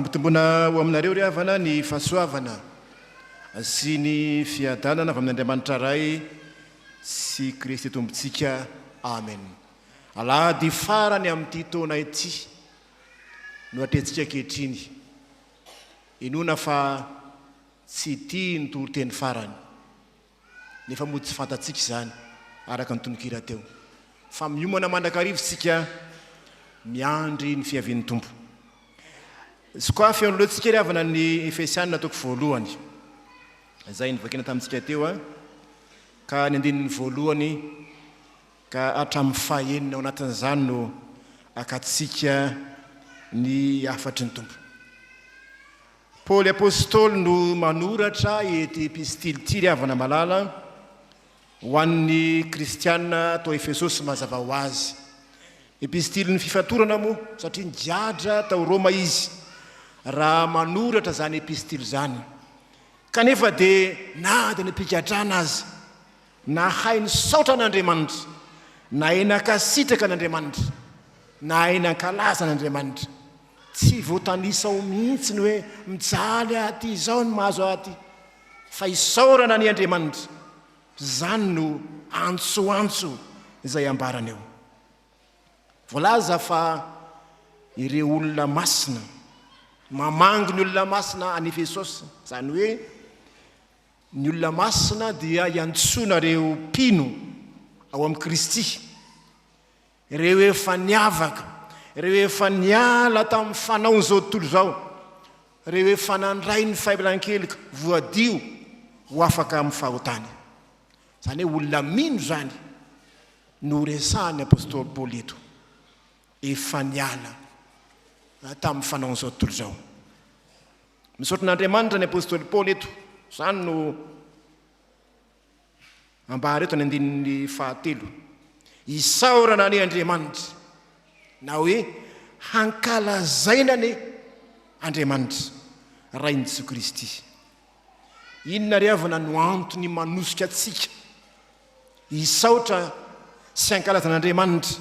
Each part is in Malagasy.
Mampitombona ho aminareo ry havana ny fahasoavana sy ny fiadanana avy amin'Andriamanitra ray sy Kristy Tompontsika. Amen. Alahady farany amin'ity taona ity no atetsika ankehitriny. Inona fa tsy tia ny toriteny farany. Nefa moa tsy fantatsika izany araka ny tonokira teo. Fa miomana mandrakarivo sika miandry ny fiavian'ny Tompo. Soka fianoloantsika ry havana ny Efesianina toko voalohany. Izay nivakina tamintsika teo ka ny andininy voalohany ka hatramin'ny fahaenina ao anatin'izany no akatsika ny hafatry ny Tompo. Paoly Apostoly no manoratra ity epistily ity ry havana malala ho an'ny kristiana tao Efesosy mazava ho azy. Epistily ny fifatorana moa satria nigadra tao Roma izy raha manoratra zany epistily zany. Kanefa dia na dia nipigadrana azy, na hainy saotra an'Andriamanitra, na hainy ankasitraka an'Andriamanitra, na hainy ankalaza an'Andriamanitra, tsy voatanisa ho mihitsy ny hoe mijaly aty izao ny mahazo aty, fa isaorana ny Andriamanitra. Zany no antsoantso izay ambarany eo. Voalaza fa ireo olona masina, mamangy ny olona masina any Efesosy, zany hoe ny olona masina dia iantsonareo mpino ao amin'ny Kristy, ireo efa niavaka, ireo efa niala tamin'ny fanaon'izao tontolo izao, ireo efa nandray ny fahiblan-kelika voadio ho afaka amin'ny fahotany. Zany hoe olona mino zany no resahany Apôstôly Paoly eto, efa niala tamin'ny fanaon'izao tontolo izao. Misaotra n'Andriamanitra ny Apôstôly Paoly eto, zany no ambara eto ny andininy fahatelo. Isaorana ny Andriamanitra, na hoe hankalazaina ny Andriamanitra rain'i Jesoa Kristy. Inona ry havana no antony manosika atsika isaotra sy hankalazan'Andriamanitra,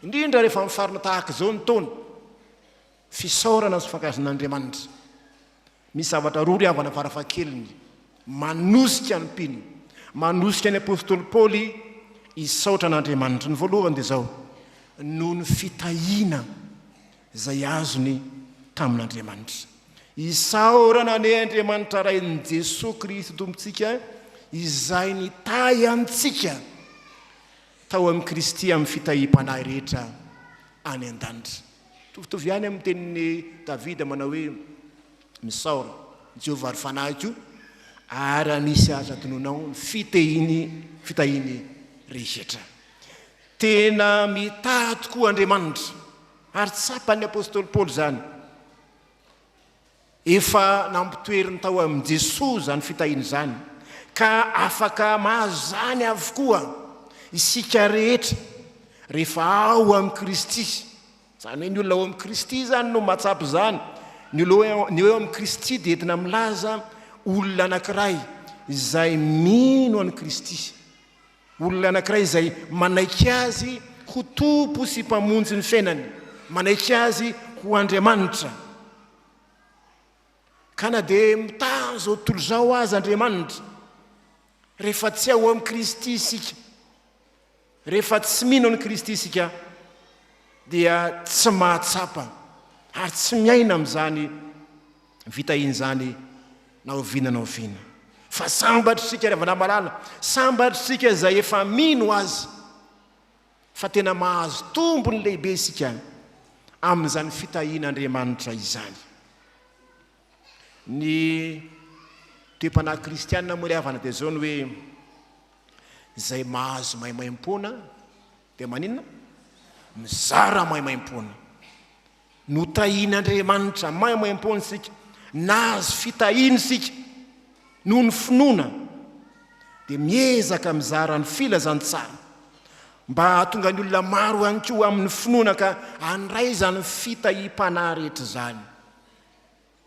indrindra rehefa mifarina tahaka izao ny taona, fisaorana sy fankalazan'Andriamanitra. Misy zavatra roa ry havana farafahakeliny manosika ny mpino, manosika ny Apôstôly Paoly isaotra an'Andriamanitra. Ny voalohany dia izao, noho ny fitahiana izay azony tamin'Andriamanitra. Isaorana ny Andriamanitra rain'i Jesoa Kristy Tompontsika izay nitahy amintsika tao amin'i Kristy amin'ny fitahiam-panahy rehetra any an-danitra. Tovitovy ihany amin'ny tenin'ny Davida manao hoe misaora Jehovah ary fanahy koa ary anisy aza tononao ny fitahiny rehetra. Tena mitahy tokoa Andriamanitra ary tsapan'ny Apôstôly Paoly zany. Efa nampitoeriny tao amin'i Jesoa zany fitahiany zany, ka afaka mahazo zany avokoa isika rehetra rehefa ao amin'i Kristy. Zany hoe ny olona ao amin'i Kristy zany no mahatsapy zany. Ny eo amin'i Kristy dia entina milaza olona anankiray izay mino an'i Kristy, olona anankiray izay manaiky azy ho tompo sy mpamonjy ny fiainany, manaiky azy ho Andriamanitra. Ka na dia mitahy zao tontolo izao azy Andriamanitra, rehefa tsy ao amin'i Kristy isika, rehefa tsy mino an'i Kristy isika, dia tsy mahatsapa ary tsy miaina amin'izany fitahiana zany na oviana na oviana. Fa sambatritsika rehefa namalala, sambatritsika izay efa mino azy, fa tena mahazo tombony lehibe isika amin'izany fitahian'Andriamanitra izany. Ny toe-panahy kristianina moa ry havana dia zao ny hoe izay mahazo mahaimaim-pona dia maninona? Mizara mahaimaim-pona. No tahian'Andriamanitra mahaimaim-pona sika, nahazo fitahiana sika noho ny finoana, dia miezaka mizara ny filazantsara mba hahatonga ny olona maro ihany koa amin'ny finoana ka handray zany fitahiam-panahy rehetra zany.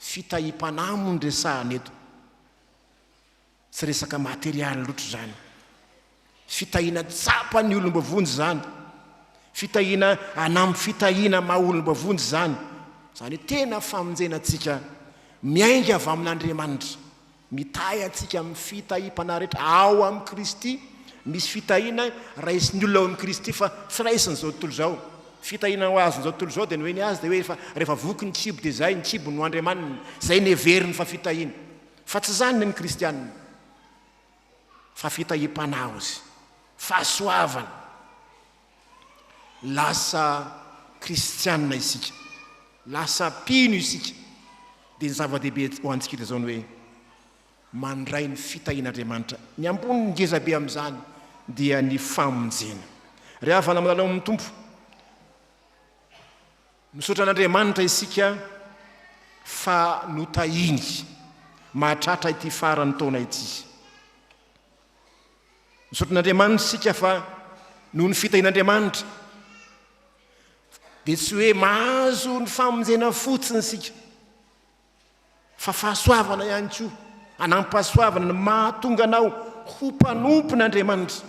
Fitahiam-panahy moa ny resahana eto, tsy resaka materialy loatra zany. Fitahiana tsapa ny olombavonjy zany, fitahiana anampy fitahiana maha olombavonjy zany. zany tena famonjenantsika miainga avy amin'Andriamanitra, mitahy antsika amin'ny fitahiam-panahy rehetra ao amin'ny Kristy. Misy fitahiana raisin'ny olona ao amin'ny Kristy fa tsy raisiny zao tontolo zao. Fitahiana ho azony zao tontolo zao dia ny hoe ny azy dia hoe rehefa voky ny tsibo dia zay ny tsibo no Andriamanina, zay ny heveriny fa fitahiana. Fa tsy zany ny kristianina, fa fitahiam-panahy izy, fahasoavana. Lasa kristianina isika, lasa pino isika. Dia ny zava-dehibe ho antsika zao ny hoe mandray ny fitahian'Andriamanitra. Ny ambony ny ngeza be amin'izany dia ny famonjena. Ry havana amin'ny lalao Tompo, misaotra an'Andriamanitra isika fa notahiny mahatratra ity farany taona ity. Misaotra an'Andriamanitra isika fa noho ny fitahian'Andriamanitra dia tsy hoe mahazo ny famonjena fotsiny isika, fa fahasoavana ihany koa, anampahasoavana ny mahatonga anao ho mpanompon'Andriamanitra.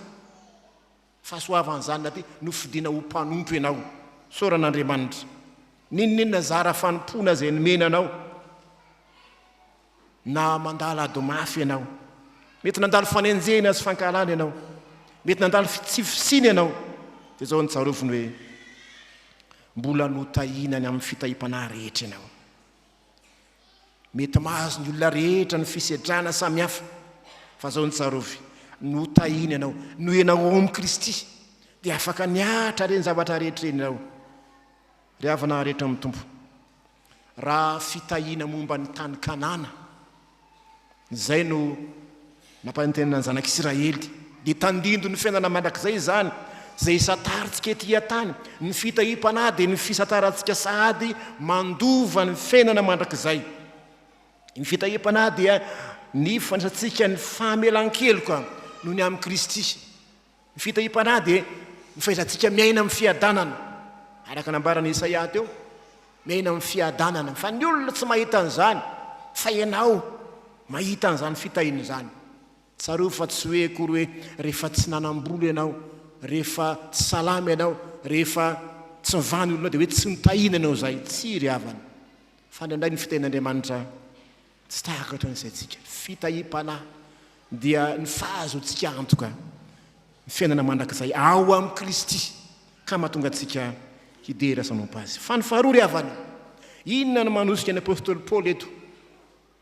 Fahasoavana zany naty nofidiana ho mpanompo ianao, soran'Andriamanitra. Ninonina zara fanompona zay nomena anao, na mandala ady mafy ianao, mety nandalo fanenjena sy fankalana ianao, mety nandalo fitsifisiny ianao, dia zao ny tsaroviny hoe mbola notahinany amin'ny fitahiam-panahy rehetra ianao. Mety mahazo ny olona rehetra ny fisedrana samihafa, fa zao ny tsarovy notahiny ianao, no ianao ao amin'ny Kristy dia afaka niatra reny zavatra rehetra reny ianao. Ry havana rehetra amin'ny Tompo, raha fitahiana momba ny tany Kanana, zay no nampanentenana ny zanak'Israely, dia tandindo ny fiainana mandrakizay zany, zay isataritsika ety an-tany. Ny fitahiam-panahy dia ny fisatarantsika sahady mandova ny fiainana mandrakizay. Ny fitahiam-panahy dia ny fandraisantsika ny famelan-keloka noho ny amin'ny Kristy. Ny fitahiam-panahy dia ny fahaizantsika miaina amin'ny fiadanana, araka nambarana Isaia teo, miaina amin'ny fiadanana. Fa ny olona tsy mahita an'izany, fa ianao mahita an'izany fitahiana izany. Tsarovy fa tsy hoe akory hoe rehefa tsy nanam-bolo ianao, rehefa tsy salama ianao, rehefa tsy mivany olona dia hoe tsy nitahiana ianao zay. Tsy ry havana, fa ndraindray ny fitahian'Andriamanitra tsy tahaka ohatran'izay tsika. Fitahiam-panahy dia ny fahazoantsika antoka ny fiainana mandrakizay ao amin'ny Kristy, ka mahatonga antsika hidera sanompo azy. Fa ny faharoa ry havana, inona no manosika ny Apôstoly Paoly eto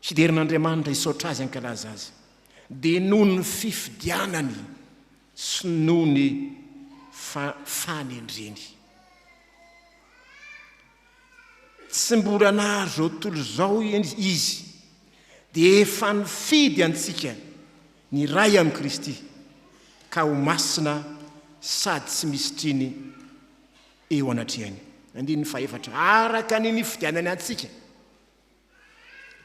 hiderin'Andriamanitra hisaotra azy hankalaza azy, dia noho ny fifidianany sy noho ny fanendreny. Tsy mbola nahary zao tontolo zao izy, dia efa nifidy antsika ny ray amin'ny Kristy, ka ho masina sady tsy misy triny eo anatrehany. Andiny ny fahefatra, araka ny nifidianany antsika,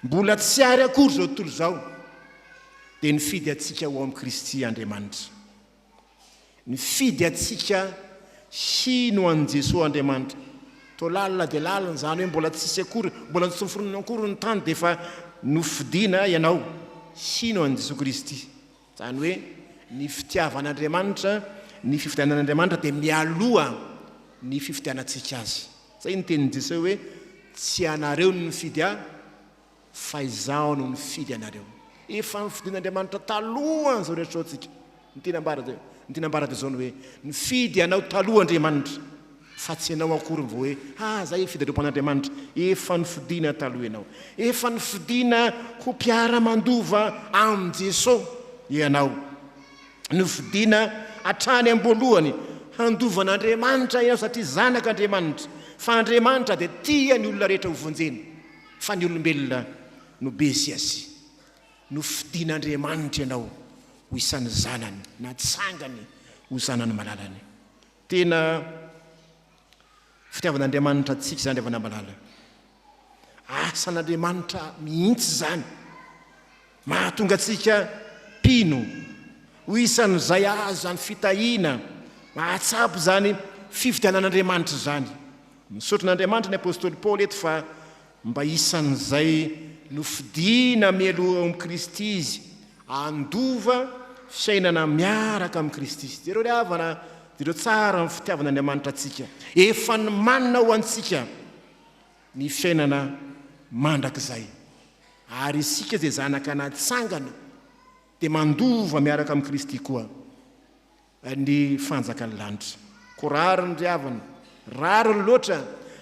mbola tsy ary akory zao tontolo zao, dia nifidy antsika ho amin'ny Kristy Andriamanitra. Nifidy antsika sino an'i Jesoa Andriamanitra. To lalina dia lalina zany hoe mbola tsisy akory, mbola tsy miforonana akory ny tany, dia efa nofidiana ianao sino an'i Jesoa Kristy. Zany hoe ny fitiavan'Andriamanitra, ny fifidianan'Andriamanitra dia mialoha ny fifidianantsika azy. Zay ny tenin'i Jesoa hoe tsy anareo no nifidy ahy, fa izaho no nifidy anareo. Efa nifidian'Andriamanitra taloha zao rehetra antsika. Ny tena ambara dia zao ny hoe nifidy anao taloha Andriamanitra, fa tsy ianao akory vao hoe zay fidiram-pan'Andriamanitra. Efa nifidiana taloha ianao, efa nifidiana ho mpiara-mandova amin'ny Jesoa ianao, nifidiana hatrany am-boalohany handovan'Andriamanitra ianao, satria zanak'Andriamanitra. Fa Andriamanitra dia tia ny olona rehetra ho vonjena, fa ny olombelona no 𝗥𝗩𝘇𝗟𝗍. Nofidian'Andriamanitra ianao ho isan'ny zanany, natsangany ho zanany malalany. Tena fitiavan'Andriamanitra antsika zany rehefa namalala. Asan'Andriamanitra mihitsy zany, mahatonga antsika pino ho isan'izay azy zany fitahiana, mahatsapy zany fifidianan'Andriamanitra zany. Misaotra n'Andriamanitra ny Apôstoly Paoly eto fa mba isan'izay nofidiana mialoha amin'ny Kristy izy, andova fiainana miaraka amin'ny Kristy. Zereo ry havana, zereo tsara ny fitiavan'Andriamanitra antsika. Efa ny manana ho antsika ny fiainana mandrakizay ary isika zay zanaka natsangana dia mandova miaraka amin'i Kristy koa ny fanjakany lanitra ko rariny ry havana rariny loatra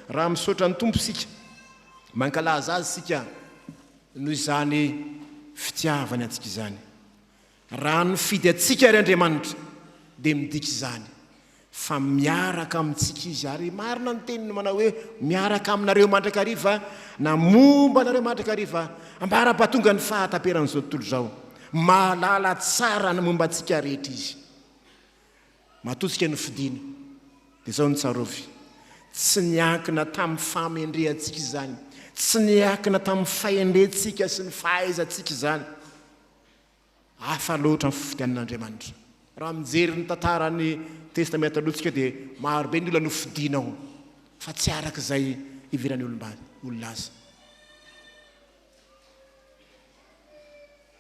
raha misaotra ny tompo sika mankalaza azy sika noho izany fitiavany antsika izany raha nifidy atsika ry Andriamanitra dia midika izany fa miaraka amintsika izy ary marina ny teniny manao hoe miaraka aminareo mandrakariva na momba anareo mandrakariva ambara-pahatonga ny fahataperan'izao tontolo izao mahalala tsara ny momba antsika rehetra izy matotsika ny fidiana dia izao ny tsarovy tsy niankina tamin'ny famendrehantsika izany tsy niankina tamin'ny fahendrentsika sy ny fahaizantsika izany hafa loatra ny fifidianan'Andriamanitra raha mijery ny tantarany testamenta alohantsika dia marobe ny olona no fidianao fa tsy araka izay iviran'ny olona azy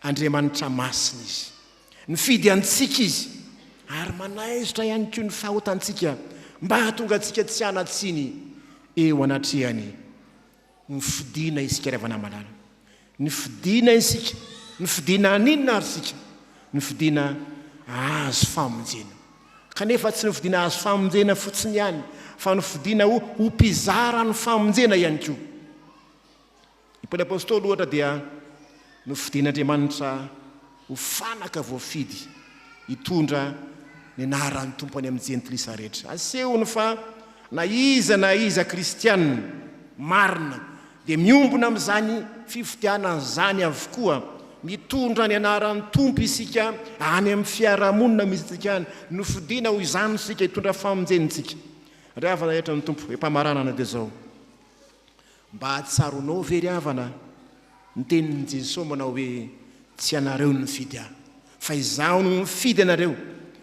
Andriamanitra masina izy nifidy antsika izy ary manaizotra ihany koa ny fahotantsika mba hahatonga antsika tsy hanatsiny eo anatrehany ny fidiana isika ravana malala ny fidiana isika ny fidiana aninona ary sika ny fidiana azo famonjena kanefa tsy ny fidiana azo famonjena fotsiny ihany fa ny fidiana ho mpizara ny famonjena ihany koa i Paoly apôstôly ohatra dia no fidian'Andriamanitra ho fanaka voafidy hitondra ny anaran'ny tompony amin'ny jentilisa rehetra asehony fa na iza kristianina marina dia miombona amin'izany fifidianana izany avokoa mitondra ny anaran'ny tompo isika any amin'ny fiarahamonina misy tsika any no fidiana ho izany sika hitondra famonjenitsika ry havana rehetra ny tompo mpamaranana dia zao mba hatsaronao ve ry havana ny tenin'i Jesoa manao hoe tsy anareo ny fidy aho fa izaho no mifidy anareo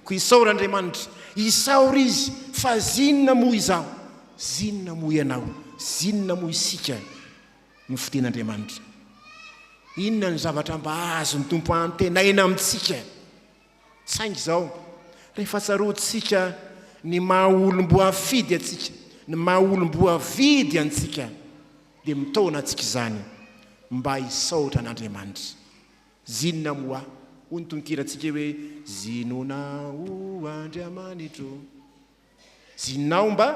ko isaory Andriamanitra isaory izy fa zinona moa izaho zinona moa ianao zinona moa isika ny fidian'Andriamanitra inona ny zavatra mba azo ny tompo antenaina amintsika saingy izao rehefa tsaroantsika ny mahaolom-boafidy atsika ny mahaolom-boavidy antsika dia mitaona antsika izany mba hisaotra an'Andriamanitra zinona moa hoy ny tonkirantsika hoe zinonao Andriamanitro zinonao mba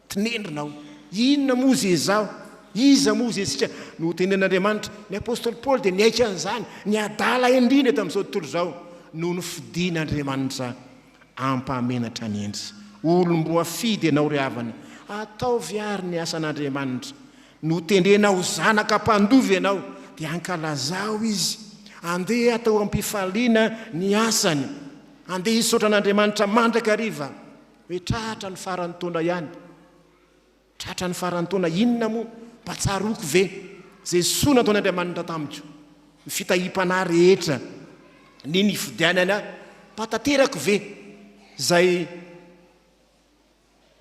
tinendrinao inona moa zay izaho iza moa zay sika no tenen'Andriamanitra ny apôstôly Paoly dia niaika an'izany ny adala indrindra tamin'izao tontolo izao no ny fidian'Andriamanitra ampamenatra ny endry olom-boafidy ianao ry havana ataovy ary ny asan'Andriamanitra no tendrenao zanaka mpandovy ianao dia ankalazao izy andeha atao ampifaliana ny asany andeha hisaotra an'Andriamanitra mandrakariva hoe tratra ny farany taona ihany tratra ny farany taona inona moa mba tsaroko ve zay soa nataon'Andriamanitra tamiko ny fitahiam-panahy rehetra ny nifidianana mba tanterako ve zay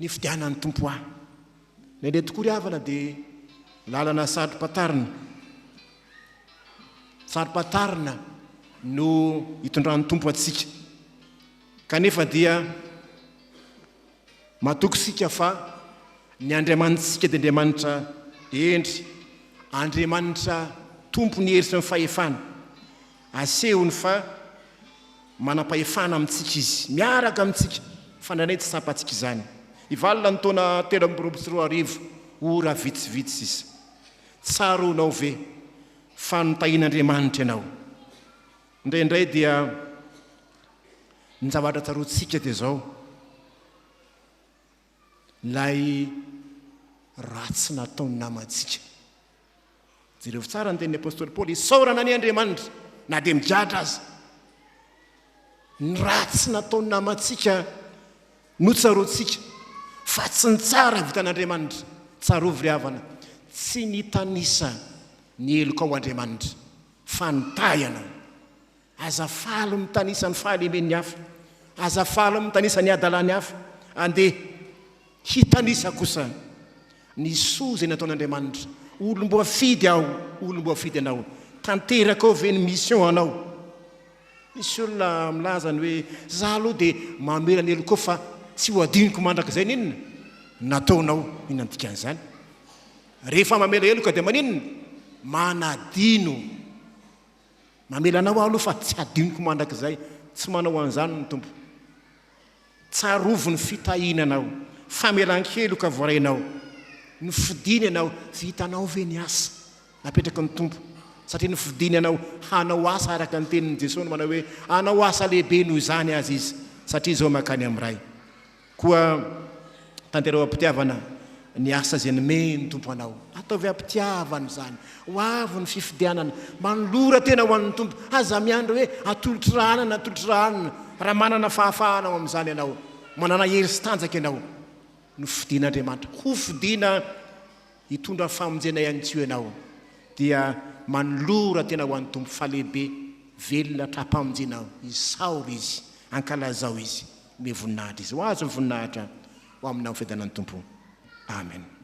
nifidianan'ny tompo ahy nende tokoa ry havana dia lalana saropatarina no hitondran'ny tompo atsika kanefa dia matoko sika fa ny Andriamanitsika dia Andriamanitra endry Andriamanitra tompo ny hery sy ny fahefana asehony fa manam-pahefana amintsika izy miaraka amintsika fa ndraindray tsy sampatsika izany ivalina ny taona 7 ora vitsivitsy izy tsaronao ve fa nitahian'Andriamanitra ianao indraindray dia ny zavatra tsaroantsika dia zao lay ratsy nataony namantsika jereo tsara ny tenin'ny apôstôly Paoly isaorana ny Andriamanitra na dia migadra azy ny ratsy nataony namantsika no tsaroantsika fa tsy ny tsara vitan'Andriamanitra tsarovy ry havana tsy nitanisa ny eloko ao Andriamanitra fa nitahana azafalo mitanisa ny fahalemeny hafa azafalo mitanisa ny adalany hafa andeha hitanisa kosa ny soa zay nataon'Andriamanitra olom-boafidy aho olom-boafidy anao tanteraka ao ve ny mission anao misy olona milazany hoe za aloha dia mamela ny eloko fa tsy ho adiniko mandrakizay ninona nataonao inona ny dikan'izany rehefa mamela heloka dia maninona manadino mamela anao aloha fa tsy adinoko mandrakizay tsy manao an'izany ny tompo tsarovo ny fitahinanao famelan-keloka voarainao ny fidiny anao vitanao ve ny asa napetraka ny tompo satria ny fidiny anao hanao asa araka ny tenin'i Jesosy no manao hoe hanao asa lehibe noho izany azy izy satria zao makany amin'ny ray koa tanterao ampitiavana ny asa zay nome ny tompo anao ataovy ampitiavana izany ho avy ny fifidianana manolora tena ho an'ny tompo aza miandro hoe atolotrahanana raha manana fahafahanao amin'izany ianao manana hery sy tanjaka ianao no fidian'Andriamanitra ho fidiana hitondra famonjena ihany-tso ianao dia manolora tena ho an'ny tompo fa lehibe velona tra-pamonjena isaory izy ankalazao izy me voninahitra izy ho azo ny voninahitra ho aminao ny fiadanan'ny tompo amen